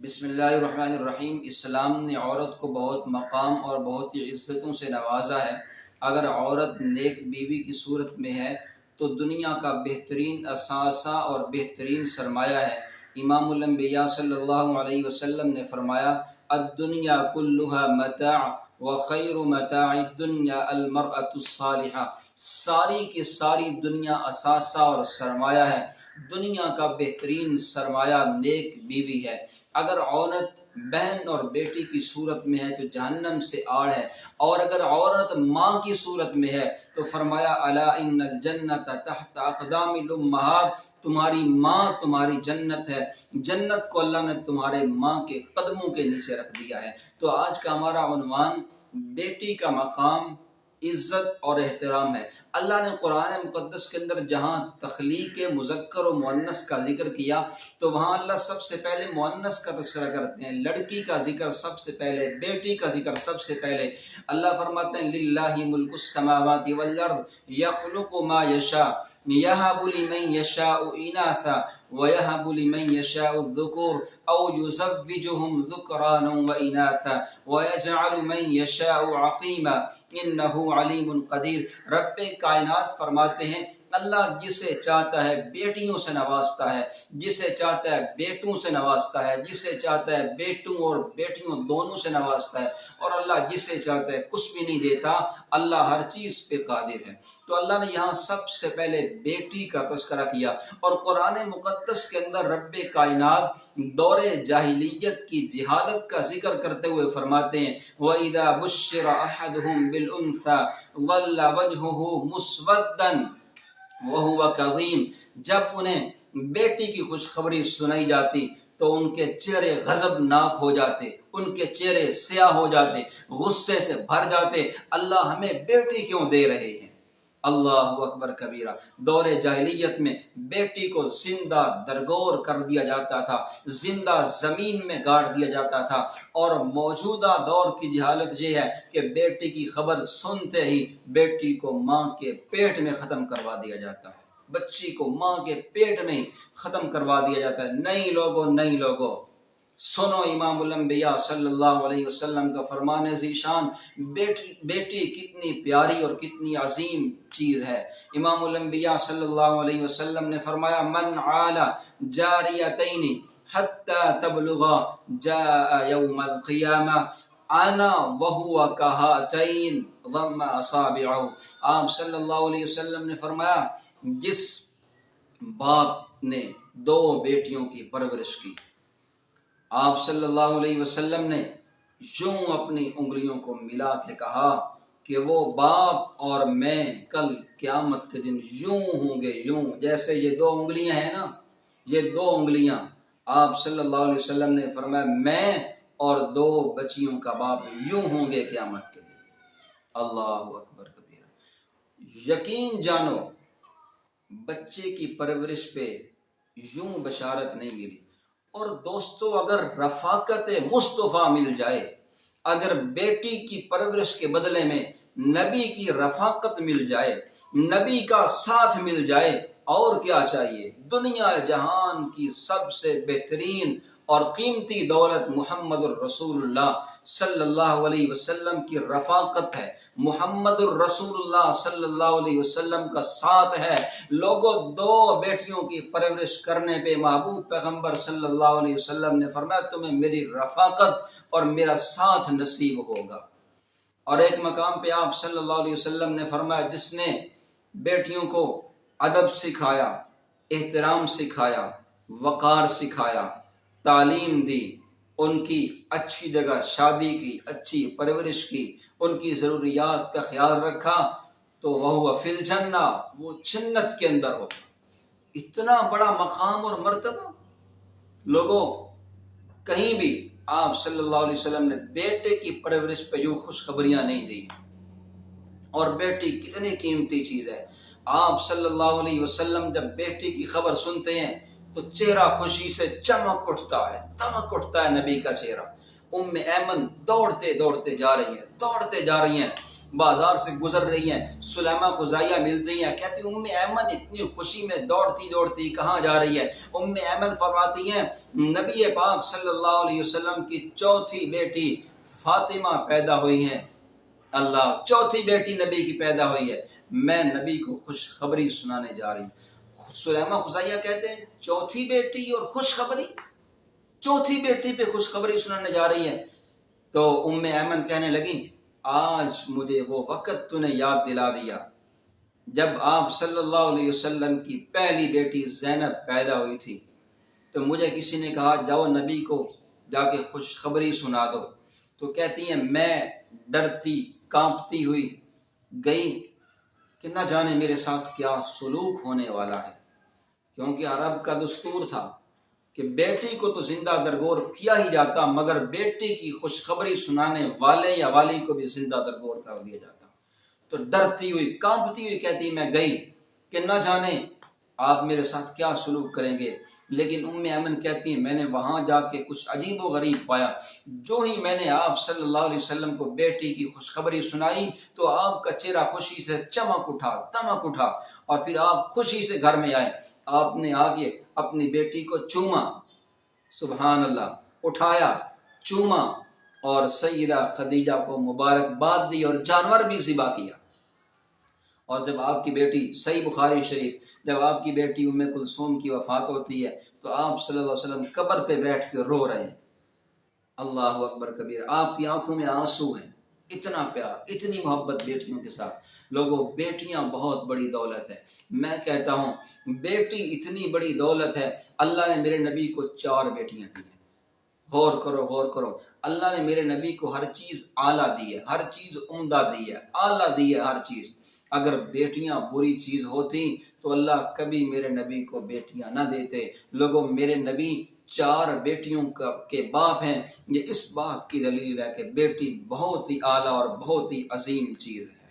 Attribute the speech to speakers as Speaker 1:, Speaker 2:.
Speaker 1: بسم اللہ الرحمن الرحیم۔ اسلام نے عورت کو بہت مقام اور بہت ہی عزتوں سے نوازا ہے۔ اگر عورت نیک بیوی کی صورت میں ہے تو دنیا کا بہترین اثاثہ اور بہترین سرمایہ ہے۔ امام الانبیاء صلی اللہ علیہ وسلم نے فرمایا الدنیا کلھا متاع وخیر متاع الدنیا المرأة الصالحہ۔ ساری کی ساری دنیا اثاثہ اور سرمایہ ہے۔ دنیا کا بہترین سرمایہ نیک بیوی ہے۔ اگر عورت بہن اور بیٹی کی صورت میں ہے تو جہنم سے آڑ ہے، اور اگر عورت ماں کی صورت میں ہے تو فرمایا الا ان الجنت تحت اقدام الامہات، تمہاری ماں تمہاری جنت ہے۔ جنت کو اللہ نے تمہارے ماں کے قدموں کے نیچے رکھ دیا ہے۔ تو آج کا ہمارا عنوان بیٹی کا مقام، عزت اور احترام ہے۔ اللہ نے قرآن مقدس کے اندر جہاں تخلیق مذکر و مؤنث کا ذکر کیا تو وہاں اللہ سب سے پہلے مؤنث کا تذکرہ کرتے ہیں، لڑکی کا ذکر سب سے پہلے، بیٹی کا ذکر سب سے پہلے۔ اللہ فرماتے ہیں للہ ملک السماوات والارض یخلق ما یشاء یہب لمن یشاء اناثا ویہب لمن یشاء الذکور او یزوجہم ذکرانا واناثا ویجعل من یشاء عقیما انہ علیم قدیر۔ رب کائنات فرماتے ہیں اللہ جسے چاہتا ہے بیٹیوں سے نوازتا ہے، جسے چاہتا ہے بیٹوں سے نوازتا ہے، جسے چاہتا ہے بیٹوں اور بیٹیوں دونوں سے نوازتا ہے، اور اللہ جسے چاہتا ہے کچھ بھی نہیں دیتا۔ اللہ ہر چیز پہ قادر ہے۔ تو اللہ نے یہاں سب سے پہلے بیٹی کا تذکرہ کیا، اور قرآن مقدس کے اندر رب کائنات دور جاہلیت کی جہالت کا ذکر کرتے ہوئے فرماتے ہیں وَإِذَا بُشِّرَ أَحَدُهُمْ بِالْأُنثَى ظَلَّ وَجْهُهُ مُسْوَدًّا وَهُوَ كَظِيمٌ، جب انہیں بیٹی کی خوشخبری سنائی جاتی تو ان کے چہرے غضبناک ہو جاتے، ان کے چہرے سیاہ ہو جاتے، غصے سے بھر جاتے۔ اللہ ہمیں بیٹی کیوں دے رہے ہیں؟ اللہ اکبر کبیرہ۔ دور جاہلیت میں بیٹی کو زندہ درگور کر دیا جاتا تھا، زندہ زمین میں گاڑ دیا جاتا تھا، اور موجودہ دور کی جہالت یہ ہے کہ بیٹی کی خبر سنتے ہی بیٹی کو ماں کے پیٹ میں ختم کروا دیا جاتا ہے، بچی کو ماں کے پیٹ میں ختم کروا دیا جاتا ہے۔ نہیں لوگو سنو امام الانبیاء صلی اللہ علیہ وسلم کا فرمان ذیشان، بیٹی کتنی پیاری اور کتنی عظیم چیز ہے۔ امام الانبیاء صلی اللہ علیہ وسلم نے فرمایا من عال جاریتین حتی تبلغا جاء یوم القیامہ انا وہو کہاتین ضم اصابعہ۔ آپ صلی اللہ علیہ وسلم نے فرمایا جس باپ نے دو بیٹیوں کی پرورش کی، آپ صلی اللہ علیہ وسلم نے یوں اپنی انگلیوں کو ملا کے کہا کہ وہ باپ اور میں کل قیامت کے دن یوں ہوں گے، یوں جیسے یہ دو انگلیاں ہیں نا، یہ دو انگلیاں، آپ صلی اللہ علیہ وسلم نے فرمایا میں اور دو بچیوں کا باپ یوں ہوں گے قیامت کے دن۔ اللہ اکبر کبیرہ۔ یقین جانو بچے کی پرورش پہ یوں بشارت نہیں ملی۔ اور دوستو اگر رفاقت مصطفیٰ مل جائے، اگر بیٹی کی پرورش کے بدلے میں نبی کی رفاقت مل جائے، نبی کا ساتھ مل جائے، اور کیا چاہیے؟ دنیا جہان کی سب سے بہترین اور قیمتی دولت محمد الرسول اللہ صلی اللہ علیہ وسلم کی رفاقت ہے، محمد الرسول اللہ صلی اللہ علیہ وسلم کا ساتھ ہے۔ لوگوں دو بیٹیوں کی پرورش کرنے پہ محبوب پیغمبر صلی اللہ علیہ وسلم نے فرمایا تمہیں میری رفاقت اور میرا ساتھ نصیب ہوگا۔ اور ایک مقام پہ آپ صلی اللہ علیہ وسلم نے فرمایا جس نے بیٹیوں کو ادب سکھایا، احترام سکھایا، وقار سکھایا، تعلیم دی، ان کی اچھی جگہ شادی کی، اچھی پرورش کی، ان کی ضروریات کا خیال رکھا تو وہ فی الجنہ، وہ جنت کے اندر ہو۔ اتنا بڑا مقام اور مرتبہ۔ لوگوں کہیں بھی آپ صلی اللہ علیہ وسلم نے بیٹے کی پرورش پہ یوں خوشخبریاں نہیں دی۔ اور بیٹی کتنی قیمتی چیز ہے۔ آپ صلی اللہ علیہ وسلم جب بیٹی کی خبر سنتے ہیں تو چہرہ خوشی سے چمک اٹھتا ہے، دمک اٹھتا ہے نبی کا چہرہ۔ ام ایمن دوڑتے جا رہی ہیں، بازار سے گزر رہی ہیں، سلیمہ خزائیہ ملتی ہیں، کہتی ام ایمن اتنی خوشی میں دوڑتی دوڑتی کہاں جا رہی ہے؟ ام ایمن فرماتی ہیں نبی پاک صلی اللہ علیہ وسلم کی چوتھی بیٹی فاطمہ پیدا ہوئی ہیں، اللہ، چوتھی بیٹی نبی کی پیدا ہوئی ہے، میں نبی کو خوشخبری سنانے جا رہی ہوں۔ سلیمہ خزائیہ کہتے ہیں چوتھی بیٹی اور خوشخبری، چوتھی بیٹی پہ خوشخبری سنانے جا رہی ہے۔ تو ام ایمن کہنے لگی آج مجھے وہ وقت تو نے یاد دلا دیا جب آپ صلی اللہ علیہ وسلم کی پہلی بیٹی زینب پیدا ہوئی تھی، تو مجھے کسی نے کہا جاؤ نبی کو جا کے خوشخبری سنا دو، تو کہتی ہیں میں ڈرتی کانپتی ہوئی گئی کہ نہ جانے میرے ساتھ کیا سلوک ہونے والا ہے، کیونکہ عرب کا دستور تھا کہ بیٹی کو تو زندہ درگور کیا ہی جاتا، مگر بیٹی کی خوشخبری سنانے والے یا والی کو بھی زندہ درگور کر دیا جاتا۔ تو ڈرتی ہوئی کانپتی ہوئی کہتی میں گئی کہ نہ جانے آپ میرے ساتھ کیا سلوک کریں گے، لیکن ام ایمن کہتی ہیں میں نے وہاں جا کے کچھ عجیب و غریب پایا، جو ہی میں نے آپ صلی اللہ علیہ وسلم کو بیٹی کی خوشخبری سنائی تو آپ کا چہرہ خوشی سے چمک اٹھا، دمک اٹھا، اور پھر آپ خوشی سے گھر میں آئے، آپ نے آگے اپنی بیٹی کو چوما، سبحان اللہ، اٹھایا، چوما، اور سیدہ خدیجہ کو مبارکباد دی اور جانور بھی ذبح کیا۔ اور جب آپ کی بیٹی، صحیح بخاری شریف، جب آپ کی بیٹی ام کلثوم کی وفات ہوتی ہے تو آپ صلی اللہ علیہ وسلم قبر پہ بیٹھ کے رو رہے ہیں، اللہ اکبر کبیر، آپ کی آنکھوں میں آنسو ہیں، اتنا پیار، اتنی محبت بیٹیوں کے ساتھ۔ لوگوں، بیٹیاں بہت بڑی دولت ہے، میں کہتا ہوں بیٹی اتنی بڑی دولت ہے، اللہ نے میرے نبی کو 4 بیٹیاں دی ہیں، غور کرو غور کرو، اللہ نے میرے نبی کو ہر چیز اعلیٰ دی ہے، ہر چیز عمدہ دی ہے، اعلیٰ دی ہے ہر چیز۔ اگر بیٹیاں بری چیز ہوتی تو اللہ کبھی میرے نبی کو بیٹیاں نہ دیتے۔ لوگوں، میرے نبی 4 بیٹیوں کے باپ ہیں، یہ اس بات کی دلیل ہے کہ بیٹی بہت ہی اعلیٰ اور بہت ہی عظیم چیز ہے۔